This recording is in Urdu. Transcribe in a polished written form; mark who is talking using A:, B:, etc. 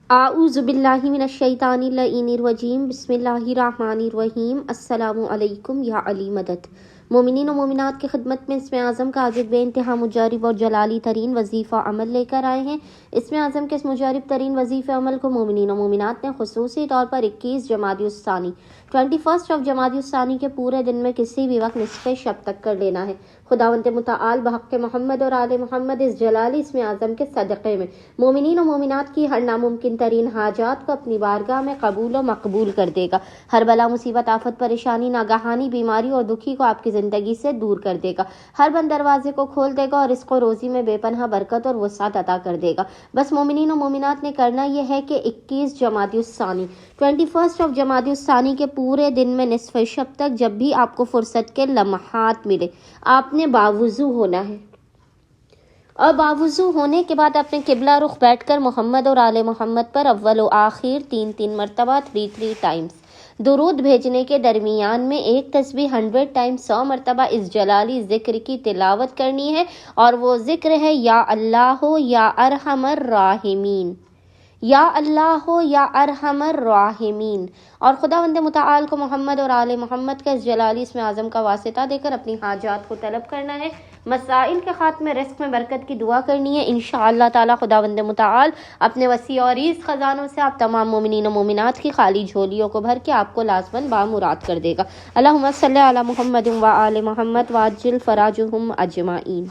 A: اعوذ باللہ من الشیطان اللعین الرجیم بسم اللہ الرحمن الرحیم السلام علیکم یا علی مدد۔ مومنین و مومنات کی خدمت میں اسم اعظم کا عاجز بے انتہا مجرب اور جلالی ترین وظیفہ عمل لے کر آئے ہیں۔ اسم اعظم کے اس مجرب ترین وظیفہ عمل کو مومنین و مومنات نے خصوصی طور پر 21 جمادی الثانی 21 جمادی الثانی کے پورے دن میں کسی بھی وقت نصف شب تک کر لینا ہے۔ خداوند متعال بحق محمد اور آل محمد اس جلالی اسم اعظم کے صدقے میں مومنین و مومنات کی ہر ناممکن ترین حاجات کو اپنی بارگاہ میں قبول و مقبول کر دے گا۔ ہر بلا مصیبت آفت پریشانی ناگہانی بیماری اور دکھی کو آپ کی زندگی سے دور کر دے گا۔ ہر بند دروازے کو کھول دے گا اور رزق و روزی میں بے پناہ برکت اور وسعت عطا کر دے گا۔ بس مومنین و مومنات نے کرنا یہ ہے کہ 21 جمادی الثانی 21 جمادی الثانی کے پورے دن میں نصف شب تک جب بھی آپ کو فرصت کے لمحات ملے آپ نے باوضو ہونا ہے، اور باوضو ہونے کے بعد اپنے قبلہ رخ بیٹھ کر محمد اور آل محمد پر اول و آخر 3 مرتبہ 3 ٹائمز درود بھیجنے کے درمیان میں ایک تسبیح 100 ٹائمز 100 مرتبہ اس جلالی ذکر کی تلاوت کرنی ہے، اور وہ ذکر ہے یا اللہ یا ارحم الراحمین، یا اللہ یا ارحم الراحمین۔ اور خداوند متعال کو محمد اور آل محمد کا اس جلالی اسم اعظم کا واسطہ دے کر اپنی حاجات کو طلب کرنا ہے، مسائل کے خاتمے رزق میں برکت کی دعا کرنی ہے۔ انشاءاللہ تعالی خداوند متعال اپنے وسیع و عریض خزانوں سے آپ تمام مومنین و مومنات کی خالی جھولیوں کو بھر کے آپ کو لازماً بامراد کر دے گا۔ اللہم صلی علی محمد و آل محمد وعجل فراجہم اجمعین۔